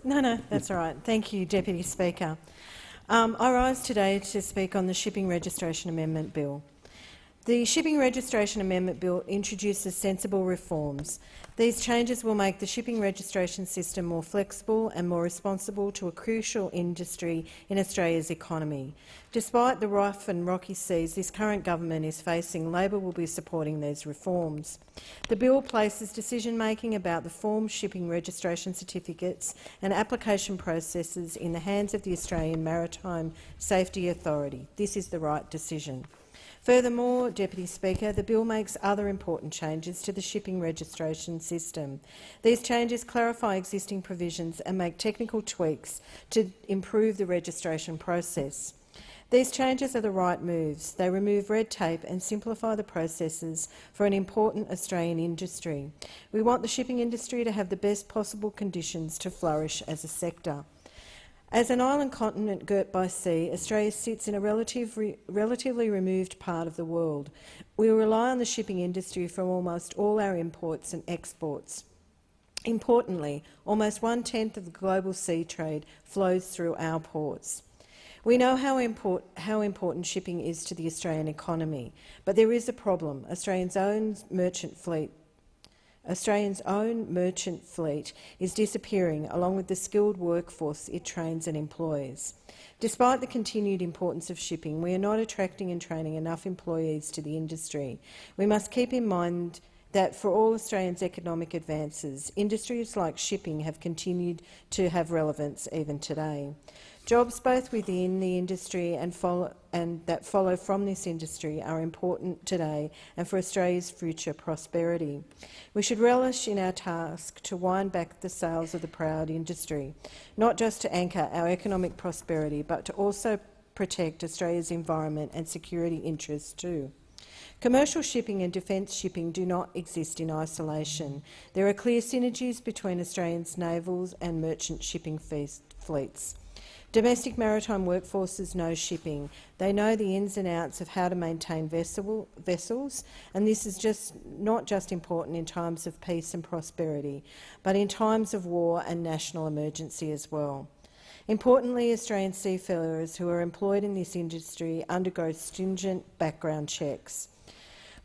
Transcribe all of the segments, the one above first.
No, that's all right. Thank you, Deputy Speaker. I rise today to speak on the Shipping Registration Amendment Bill. The Shipping Registration Amendment Bill introduces sensible reforms. These changes will make the shipping registration system more flexible and more responsible to a crucial industry in Australia's economy. Despite the rough and rocky seas this current government is facing, Labor will be supporting these reforms. The bill places decision-making about the form shipping registration certificates and application processes in the hands of the Australian Maritime Safety Authority. This is the right decision. Furthermore, Deputy Speaker, the bill makes other important changes to the shipping registration system. These changes clarify existing provisions and make technical tweaks to improve the registration process. These changes are the right moves. They remove red tape and simplify the processes for an important Australian industry. We want the shipping industry to have the best possible conditions to flourish as a sector. As an island continent girt by sea, Australia sits in a relatively removed part of the world. We rely on the shipping industry for almost all our imports and exports. Importantly, almost 1/10 of the global sea trade flows through our ports. We know how important shipping is to the Australian economy, but there is a problem. Australia's own merchant fleet is disappearing, along with the skilled workforce it trains and employs. Despite the continued importance of shipping, we are not attracting and training enough employees to the industry. We must keep in mind that for all Australians' economic advances, industries like shipping have continued to have relevance even today. Jobs both within the industry and that follow from this industry are important today and for Australia's future prosperity. We should relish in our task to wind back the sails of the proud industry, not just to anchor our economic prosperity, but to also protect Australia's environment and security interests too. Commercial shipping and defence shipping do not exist in isolation. There are clear synergies between Australians' navals and merchant shipping fleets. Domestic maritime workforces know shipping. They know the ins and outs of how to maintain vessels, and this is not just important in times of peace and prosperity, but in times of war and national emergency as well. Importantly, Australian seafarers who are employed in this industry undergo stringent background checks.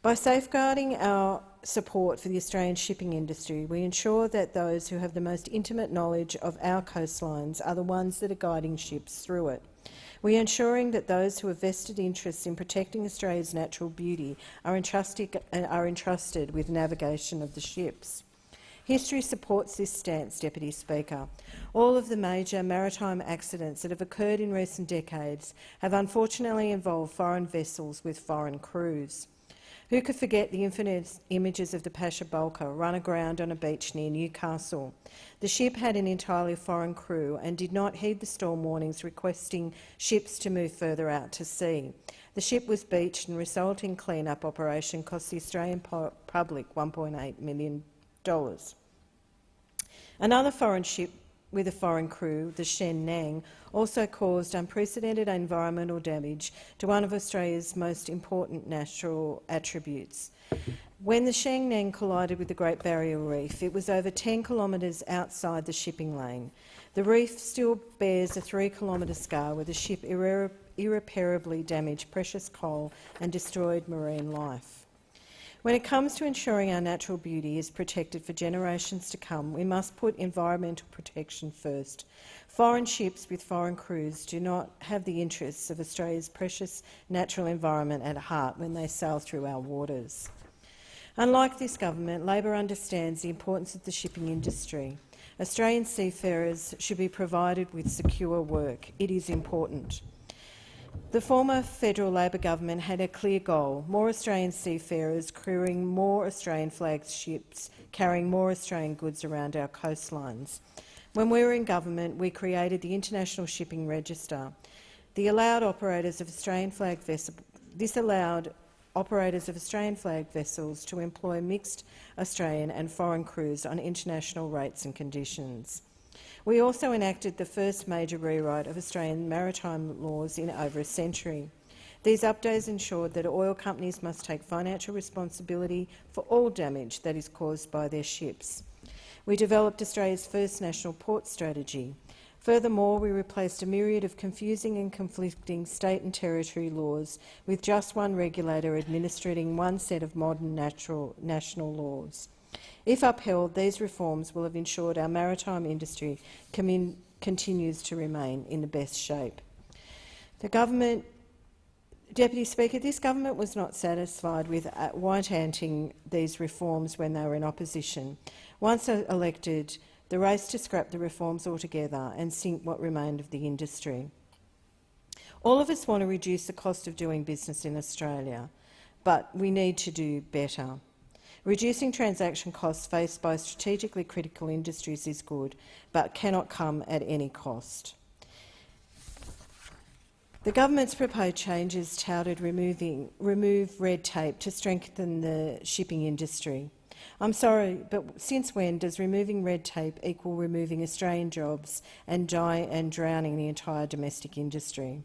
By safeguarding our support for the Australian shipping industry, we ensure that those who have the most intimate knowledge of our coastlines are the ones that are guiding ships through it. We are ensuring that those who have vested interests in protecting Australia's natural beauty are entrusted with navigation of the ships. History supports this stance, Deputy Speaker. All of the major maritime accidents that have occurred in recent decades have unfortunately involved foreign vessels with foreign crews. Who could forget the infamous images of the Pasha Bulka run aground on a beach near Newcastle? The ship had an entirely foreign crew and did not heed the storm warnings requesting ships to move further out to sea. The ship was beached and resulting clean-up operation cost the Australian public $1.8 million. Another foreign ship with a foreign crew, the Shen Nang, also caused unprecedented environmental damage to one of Australia's most important natural attributes. When the Shen Nang collided with the Great Barrier Reef, it was over 10 kilometres outside the shipping lane. The reef still bears a 3-kilometre scar where the ship irreparably damaged precious coal and destroyed marine life. When it comes to ensuring our natural beauty is protected for generations to come, we must put environmental protection first. Foreign ships with foreign crews do not have the interests of Australia's precious natural environment at heart when they sail through our waters. Unlike this government, Labor understands the importance of the shipping industry. Australian seafarers should be provided with secure work. It is important. The former federal Labor government had a clear goal: more Australian seafarers crewing more Australian flagged ships, carrying more Australian goods around our coastlines. When we were in government, we created the International Shipping Register. This allowed operators of Australian flagged vessels to employ mixed Australian and foreign crews on international rates and conditions. We also enacted the first major rewrite of Australian maritime laws in over a century. These updates ensured that oil companies must take financial responsibility for all damage that is caused by their ships. We developed Australia's first national port strategy. Furthermore, we replaced a myriad of confusing and conflicting state and territory laws with just one regulator administering one set of modern national laws. If upheld, these reforms will have ensured our maritime industry continues to remain in the best shape. Deputy Speaker, this government was not satisfied with white-anting these reforms when they were in opposition. Once elected, the race to scrap the reforms altogether and sink what remained of the industry. All of us want to reduce the cost of doing business in Australia, but we need to do better. Reducing transaction costs faced by strategically critical industries is good, but cannot come at any cost. The government's proposed changes touted remove red tape to strengthen the shipping industry. I'm sorry, but since when does removing red tape equal removing Australian jobs and drowning the entire domestic industry?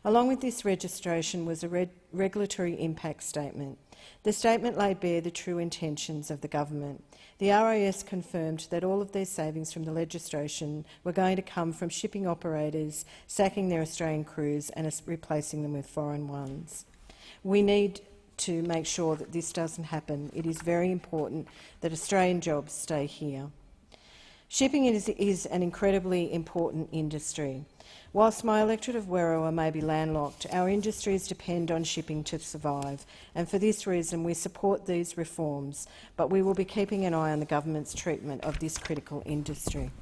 Along with this registration was a regulatory impact statement. The statement laid bare the true intentions of the government. The RIS confirmed that all of their savings from the legislation were going to come from shipping operators sacking their Australian crews and replacing them with foreign ones. We need to make sure that this doesn't happen. It is very important that Australian jobs stay here. Shipping is an incredibly important industry. Whilst my electorate of Werriwa may be landlocked, our industries depend on shipping to survive, and for this reason we support these reforms, but we will be keeping an eye on the government's treatment of this critical industry.